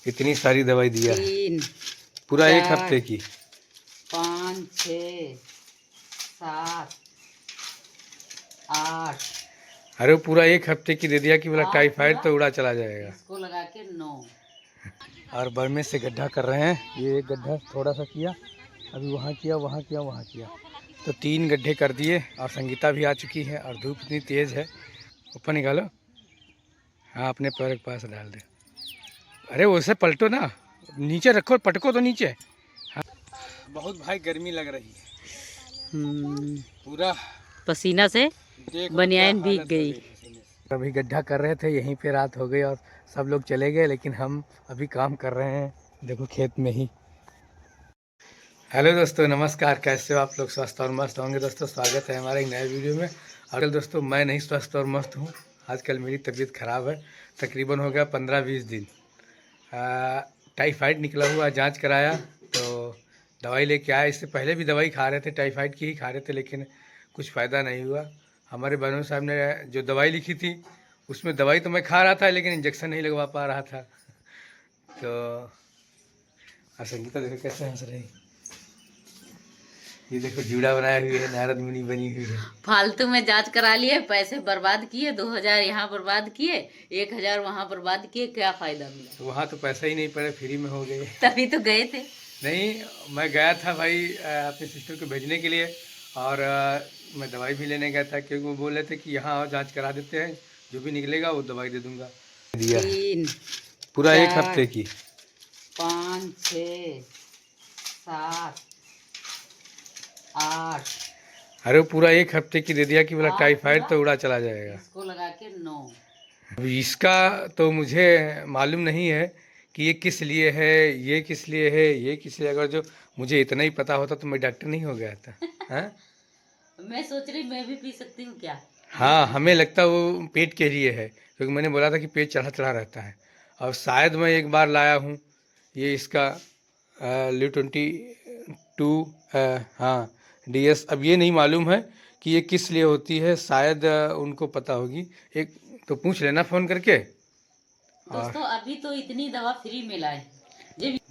इतनी सारी दवाई दिया है, 3 पूरा 1 4 हफ्ते की। 5 6 7 8 अरे वो पूरा 1 हफ्ते की दे दिया कि बोला हाँ, टाइफाइड पूरा तो उड़ा चला जाएगा। इसको लगा के 9। और बर्मे से गड्ढा कर रहे हैं। ये एक गड्ढा थोड़ा सा किया, अभी वहाँ किया, वहाँ किया, वहाँ किया, तो 3 गड्ढे कर दिए। और संगीता भी आ चुकी है और धूप इतनी तेज़ है। ऊपर निकालो, हाँ अपने पैर के पास डाल दे। अरे वैसे पलटो ना, नीचे रखो, पटको तो नीचे। हाँ बहुत भाई गर्मी लग रही है, पूरा पसीना से बनियान भीग गई। अभी गड्ढा कर रहे थे, यहीं पे रात हो गई और सब लोग चले गए, लेकिन हम अभी काम कर रहे हैं, देखो खेत में ही। हेलो दोस्तों, नमस्कार। कैसे हो आप लोग? स्वस्थ और मस्त होंगे दोस्तों। स्वागत है हमारे एक नए वीडियो में। और दोस्तों मैं नहीं स्वस्थ और मस्त हूँ, आजकल मेरी तबीयत ख़राब है। तकरीबन हो गया 15-20 दिन। टाइफाइड निकला हुआ, जांच कराया तो दवाई लेके आया। इससे पहले भी दवाई खा रहे थे, टाइफाइड की ही खा रहे थे, लेकिन कुछ फ़ायदा नहीं हुआ। हमारे बनू साहब ने जो दवाई लिखी थी, उसमें दवाई तो मैं खा रहा था, लेकिन इंजेक्शन नहीं लगवा पा रहा था। तो संगीता देखो कैसे हंस रही, ये देखो जूड़ा बनाए हुए है, नारद मुनि बनी हुई है। फालतू में जांच करा लिए, पैसे बर्बाद किए, 2000 यहाँ बर्बाद किए, 1000 वहाँ बर्बाद किए, क्या फायदा मिला? तो वहाँ तो पैसा ही नहीं पड़े, फ्री में हो गए। तभी तो गए थे। नहीं, मैं गया था भाई अपने सिस्टर को भेजने के लिए, और मैं दवाई भी लेने गया था, क्योंकि वो बोल रहे थे कि यहाँ आओ जांच करा देते हैं, जो भी निकलेगा वो दवाई दे दूंगा। दिया 3 पूरा 1 4 हफ्ते की। 5 6 7 8 अरे वो पूरा 1 हफ्ते की दे दिया कि बोला हाँ, टाइफाइड पूरा तो उड़ा चला जाएगा। इसको लगा के 9। अभी इसका तो मुझे मालूम नहीं है कि ये किस लिए है, ये किस लिए है, ये किस लिए। अगर जो मुझे इतना ही पता होता तो मैं डॉक्टर नहीं हो गया था। हाँ मैं सोच रही मैं भी पी सकती हूँ क्या? हाँ, हमें लगता वो पेट के लिए है, क्योंकि मैंने बोला था कि पेट चढ़ा चढ़ा रहता है। और शायद मैं एक बार लाया हूँ ये इसका LU22 हाँ DS। अब ये नहीं मालूम है कि ये किस लिए होती है, शायद उनको पता होगी। एक तो पूछ लेना फ़ोन करके। दोस्तों अभी तो इतनी दवा फ्री में लाए।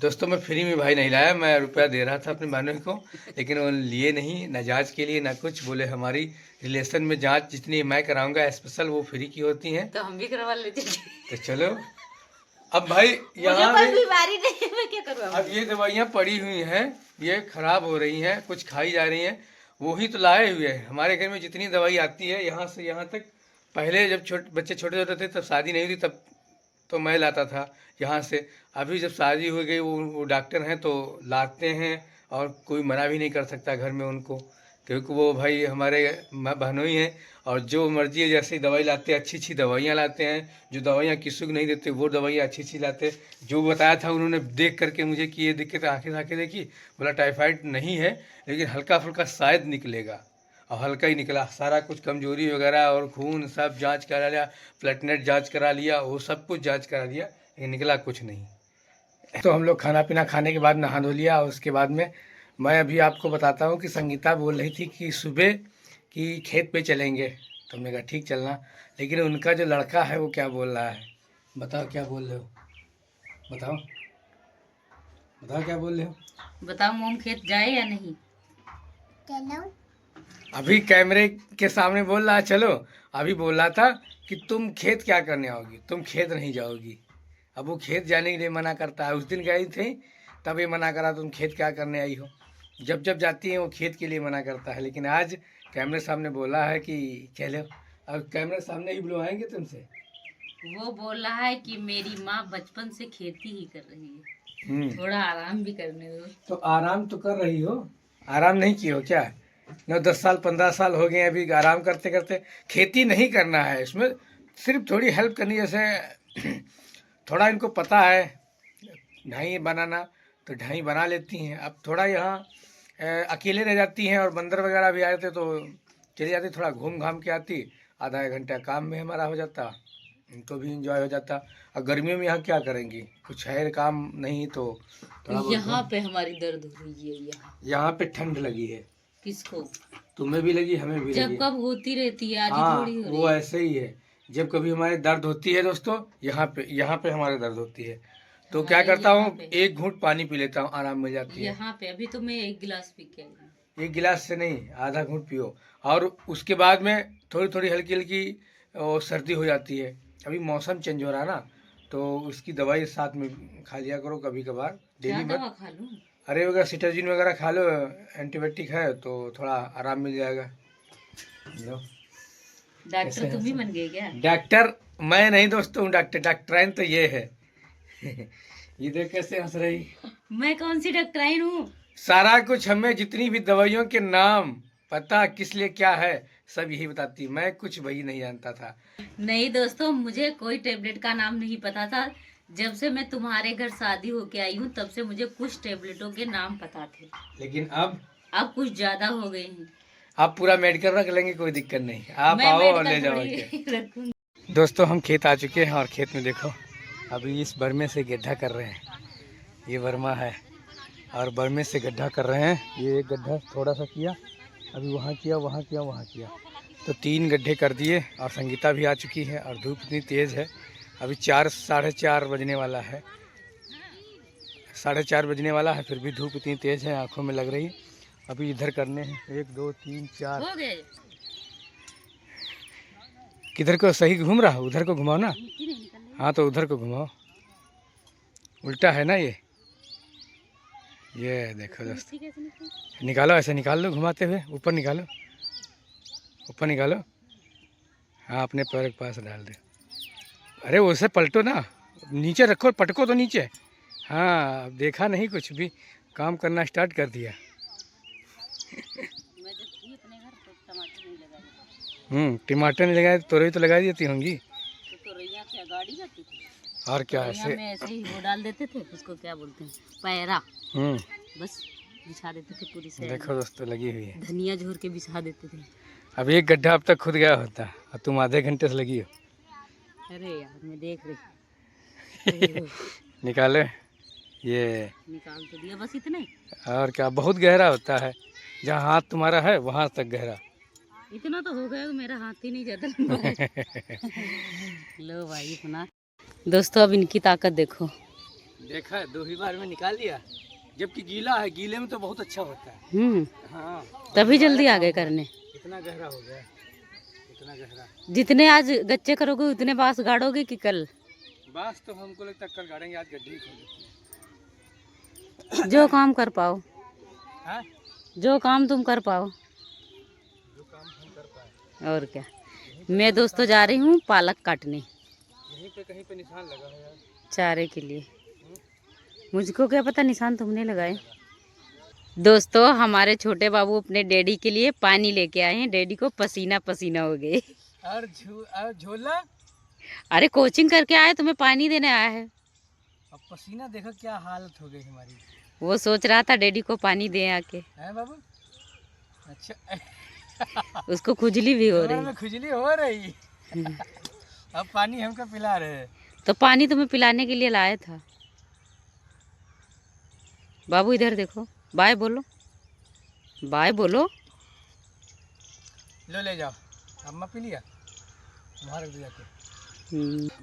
दोस्तों मैं फ्री में भाई नहीं लाया, मैं रुपया दे रहा था अपने बहनों को, लेकिन वो लिए नहीं, ना जांच के लिए ना कुछ। बोले हमारी रिलेशन में जांच जितनी मैं कराऊंगा स्पेशल, वो फ्री की होती हैं। तो हम भी करवा लेते। तो चलो अब भाई यहाँ कोई बीमारी नहीं है, मैं क्या करूँ? अब ये दवाइयाँ पड़ी हुई हैं, ये खराब हो रही हैं, कुछ खाई जा रही हैं, वही तो लाए हुए हैं। हमारे घर में जितनी दवाई आती है यहाँ से यहाँ तक, पहले जब बच्चे छोटे छोटे थे, तब शादी नहीं हुई थी, तब तो मैं लाता था यहाँ से। अभी जब शादी हो गई, वो डॉक्टर हैं तो लाते हैं, और कोई मना भी नहीं कर सकता घर में उनको, क्योंकि वो भाई हमारे बहनों ही हैं। और जो मर्जी है, जैसी दवाई लाते हैं, अच्छी अच्छी दवाइयाँ लाते हैं। जो दवाइयाँ किसी को नहीं देते, वो दवाइयाँ अच्छी अच्छी लाते हैं। जो बताया था उन्होंने देख करके मुझे कि ये दिक्कत, आँखें आँखें देखी, बोला टाइफाइड नहीं है, लेकिन हल्का फुल्का शायद निकलेगा। और हल्का ही निकला, सारा कुछ कमजोरी वगैरह और खून सब जांच करा लिया, प्लेटलेट जांच करा लिया, वो सब कुछ जांच करा लिया, लेकिन निकला कुछ नहीं। तो हम लोग खाना पीना खाने के बाद नहा धो लिया। और उसके बाद में मैं अभी आपको बताता हूँ कि संगीता बोल रही थी कि सुबह कि खेत पे चलेंगे, तो मैं कहा ठीक चलना। लेकिन उनका जो लड़का है वो क्या बोल रहा है, बताओ क्या बोल रहे हो, बताओ बताओ क्या बोल रहे हो। बताओ मोम खेत जाए या नहीं? अभी कैमरे के सामने बोल रहा है चलो, अभी बोल रहा था कि तुम खेत क्या करने आओगी, तुम खेत नहीं जाओगी। अब वो खेत जाने के लिए मना करता है। उस दिन गई थी तब ये मना करा, तुम खेत क्या करने आई हो। जब जब जाती है वो खेत के लिए मना करता है, लेकिन आज कैमरे सामने बोला है कि चलो। अब कैमरे सामने ही बुलवाएंगे तुमसे। वो बोल रहा है कि मेरी माँ बचपन से खेती ही कर रही है, थोड़ा आराम भी करने दो। तो आराम तो कर रही हो, आराम नहीं की हो क्या? 9-10 साल 15 साल हो गए, अभी आराम करते करते। खेती नहीं करना है इसमें, सिर्फ थोड़ी हेल्प करनी। जैसे थोड़ा इनको पता है ढाई बनाना, तो ढाई बना लेती हैं। अब थोड़ा यहाँ अकेले रह जाती हैं, और बंदर वगैरह भी आए थे तो चली जाती, थोड़ा घूम घाम के आती, आधा एक घंटा काम में हमारा हो जाता, इनको भी इंजॉय हो जाता। और गर्मियों में यहाँ क्या करेंगी, कुछ है काम नहीं, तो थोड़ा बहुत यहाँ पे हमारी दर्द हो रही है। यहाँ पे ठंड लगी है। किसको? तुम्हें भी लगी, हमें भी लगी। जब कब होती रहती है, आज ही हाँ थोड़ी हो रही वो है। ऐसे ही है, जब कभी हमारे दर्द होती है दोस्तों, यहाँ पे हमारे दर्द होती है, तो क्या हमारे करता यहाँ हूँ, पे। एक घूंट पानी पी लेता हूँ, आराम मिल जाती है। यहाँ पे अभी तो मैं 1 गिलास पी के आई हूँ। एक गिलास से नहीं, आधा घूंट पियो। और उसके बाद में थोड़ी थोड़ी हल्की हल्की सर्दी हो जाती है। अभी मौसम चेंज हो रहा है ना, तो उसकी दवाई साथ में खा लिया करो कभी कभार, क्या डेली मत। दवा खा लूँ? अरे वगैरह सिट्राजिन वगैरह खा लो, एंटीबायोटिक है तो थोड़ा आराम मिल जाएगा। लो, कैसे डॉक्टर तुम ही हंस- बन गए क्या? डॉक्टर मैं नहीं दोस्तों हूँ, डॉक्टराइन तो ये है। ये देख कैसे हंस रही। मैं कौन सी डॉक्टराइन हूँ? सारा कुछ हमें, जितनी भी दवाइयों के नाम पता किस लिए क्या है, सब यही बताती। मैं कुछ वही नहीं जानता था। नहीं दोस्तों, मुझे कोई टेबलेट का नाम नहीं पता था। जब से मैं तुम्हारे घर शादी होके आई हूँ तब से मुझे कुछ टेबलेटों के नाम पता थे। लेकिन अब कुछ ज्यादा हो गए हैं। आप पूरा मेडिकल रख लेंगे, कोई दिक्कत नहीं, आप मैं आओ और ले मेडिकल जाओ थोड़ी के। रखूंगी। दोस्तों हम खेत आ चुके हैं और खेत में देखो अभी इस बर्मे से गड्ढा कर रहे हैं। ये बर्मा है और बर्मे से गड्ढा कर रहे हैं। ये एक गड्ढा थोड़ा सा किया, अभी वहाँ किया, वहाँ किया, वहाँ किया, तो 3 गड्ढे कर दिए। और संगीता भी आ चुकी है और धूप इतनी तेज़ है, अभी 4 साढ़े 4 बजने वाला है, 4:30 बजने वाला है, फिर भी धूप इतनी तेज़ है, आंखों में लग रही है। अभी इधर करने हैं 1 2 3 4। हो गए। किधर को सही घूम रहा, उधर को घुमाओ ना। हाँ तो उधर को घुमाओ, उल्टा है ना ये देखो दोस्तों, निकालो, ऐसे निकाल लो घुमाते हुए, ऊपर निकालो, ऊपर निकालो। हाँ अपने पैर के पास डाल दे। अरे वैसे पलटो ना, नीचे रखो, पटको तो नीचे। हाँ अब देखा नहीं, कुछ भी काम करना स्टार्ट कर दिया। मैं जब थी अपने घर तो टमाटर नहीं लगाए। टमाटर नहीं लगाए, तोरई तो लगा देती होंगी। तो तोरैया क्या गाड़ी जाती थी? और क्या तोरैया ऐसे। में ऐसे ही वो डाल देते थे, उसको क्या बोलते हैं, पैरा। बस बिछा देते थे पूरी से। देखो दोस्तों लगी हुई है। धनिया झोर के बिछा देते थे। अब एक गड्ढा अब तक खुद गया होता और तुम आधे घंटे से लगी हो। अरे यार मैं देख रही। निकाले ये, निकाल तो दिया बस इतने। और क्या, बहुत गहरा होता है, जहाँ हाथ तुम्हारा है वहाँ तक गहरा। इतना तो हो गया, मेरा हाथ ही नहीं जाता लंबा है। लो भाई अपना। दोस्तों अब इनकी ताकत देखो। देखा है, 2 ही बार में निकाल लिया, जबकि गीला है, गीले में तो बहुत अच्छा होता है। हाँ तभी जल्दी आ गए करने। इतना गहरा हो गया, इतना गहरा। जितने आज गच्चे करोगे उतने बांस गाड़ोगे कि कल? बस तो हमको लगता है कल गाड़ेंगे, आज गड्ढे ही खोलेंगे। जो काम कर पाओ। हाँ? जो काम तुम कर पाओ। जो काम हम कर पाए। और क्या। मैं दोस्तों जा रही हूँ पालक काटने, यहीं पे कहीं पे निशान लगा है यार। चारे के लिए। मुझको क्या पता निशान तुमने लगाए। दोस्तों हमारे छोटे बाबू अपने डैडी के लिए पानी लेके आए हैं। डैडी को पसीना पसीना हो गए। और झोला, अरे कोचिंग करके आए, तुम्हें पानी देने आया है। अब पसीना देखो क्या हालत हो गई हमारी। वो सोच रहा था डैडी को पानी दे आके। है बाबू? अच्छा। उसको खुजली भी हो कमर रही। में खुजली हो रही। अब पानी हमको पिला रहे हैं। तो पानी तुम्हें पिलाने के लिए लाया था। बाबू इधर देखो, बाय बोलो, बाय बोलो। लो ले जाओ, अम्मा पी लिया, वहाँ रख दिया के।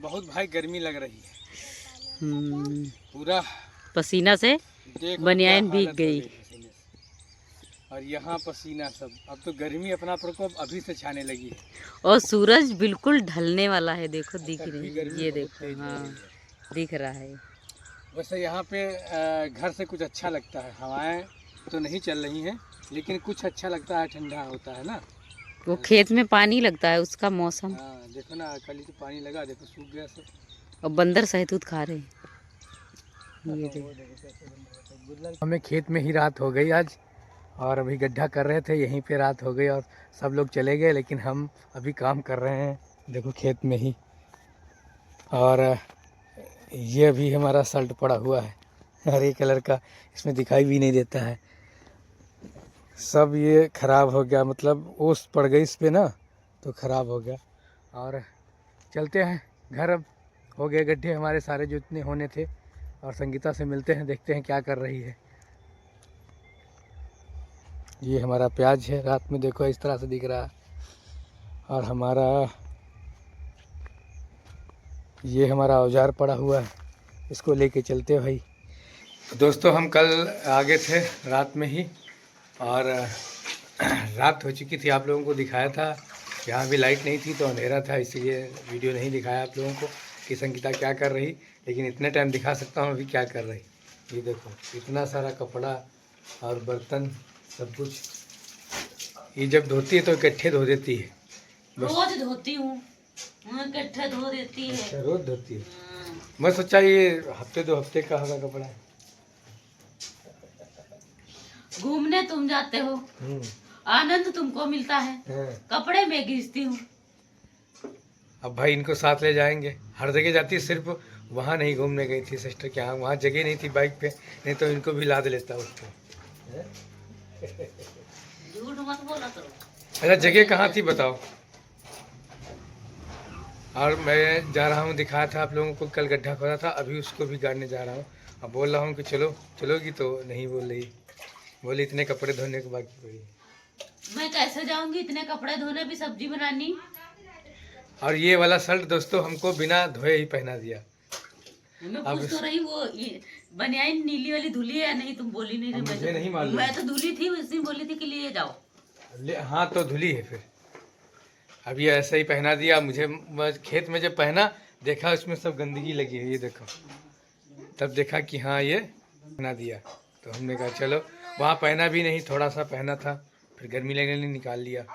बहुत भाई गर्मी लग रही है, पूरा पसीना से देखो बनियान क्या भीग हालत गई। हो पसीने से। और यहाँ पसीना सब। अब तो गर्मी अपना प्रकोप अभी से छाने लगी है। और सूरज बिल्कुल ढलने वाला है, देखो दिख तब भी रही है, गर्मी ये बहुत देखो। तेज हो हाँ रही है। दिख रहा है। वैसे यहाँ पे घर से कुछ अच्छा लगता है, हवाएं तो नहीं चल रही हैं, लेकिन कुछ अच्छा लगता है, ठंडा होता है ना। वो खेत में पानी लगता है, उसका मौसम। हाँ देखो ना, कल ही तो पानी लगा, देखो सूख गया सब। और बंदर सहतूत खा रहे हैं, ये देखो। हमें खेत में ही रात हो गई आज, और अभी गड्ढा कर रहे थे, यहीं पे रात हो गई और सब लोग चले गए, लेकिन हम अभी काम कर रहे हैं देखो खेत में ही। और ये अभी हमारा सल्ट पड़ा हुआ है हरे कलर का, इसमें दिखाई भी नहीं देता है, सब ये ख़राब हो गया, मतलब ओस पड़ गई इस पे ना, तो ख़राब हो गया। और चलते हैं घर, अब हो गए गड्ढे हमारे सारे जो इतने होने थे। और संगीता से मिलते हैं, देखते हैं क्या कर रही है। ये हमारा प्याज है, रात में देखो इस तरह से दिख रहा है। और हमारा ये हमारा औजार पड़ा हुआ है, इसको लेके चलते भाई। दोस्तों हम कल आ गए थे रात में ही, और रात हो चुकी थी, आप लोगों को दिखाया था। यहाँ भी लाइट नहीं थी तो अंधेरा था, इसीलिए वीडियो नहीं दिखाया आप लोगों को कि संगीता क्या कर रही। लेकिन इतने टाइम दिखा सकता हूँ अभी क्या कर रही। ये देखो इतना सारा कपड़ा और बर्तन सब कुछ, ये जब धोती है तो इकट्ठे धो देती है। रोज धोती हूँ, इकट्ठे धो देती है। अच्छा, रोज धोती है। मैं सोचा ये हफ्ते 2 हफ्ते का होगा कपड़ा। घूमने तुम जाते हो, आनंद तुमको मिलता है, कपड़े मैं घिसती हूँ। अब भाई इनको साथ ले जाएंगे, हर जगह जाती है, सिर्फ वहाँ नहीं घूमने गई थी सिस्टर के यहाँ, वहाँ जगह नहीं थी बाइक पे, नहीं तो इनको भी लाद लेता उसको। झूठ मत बोला करो। अच्छा जगह कहाँ थी बताओ। और मैं जा रहा हूँ, दिखाया था आप लोगों को, कल गड्ढा खोदा था, अभी उसको भी गाड़ने जा रहा हूँ। अब बोल रहा हूँ कि चलो, चलोगी तो नहीं बोल रही, बोली इतने कपड़े धोने को बाकी पड़ी। मैं कैसे जाऊंगी इतने कपड़े धोने, भी सब्जी बनानी। और ये वाला शर्ट दोस्तों हमको बिना धोए ही पहना दिया। मैं पूछ तो रही, वो बनियान नीली वाली धुली है या नहीं, तुम बोली नहीं। मुझे नहीं मालूम, मैं तो धुली थी, उस दिन बोली थी कि लिए जाओ। हाँ तो धुली है फिर। अब ये ऐसे ही पहना दिया मुझे। खेत में जब पहना देखा उसमें सब गंदगी लगी है, ये देखो, तब देखा कि हाँ ये पहना दिया। तो हमने कहा चलो, वहाँ पहना भी नहीं, थोड़ा सा पहना था, फिर गर्मी लगने निकाल लिया।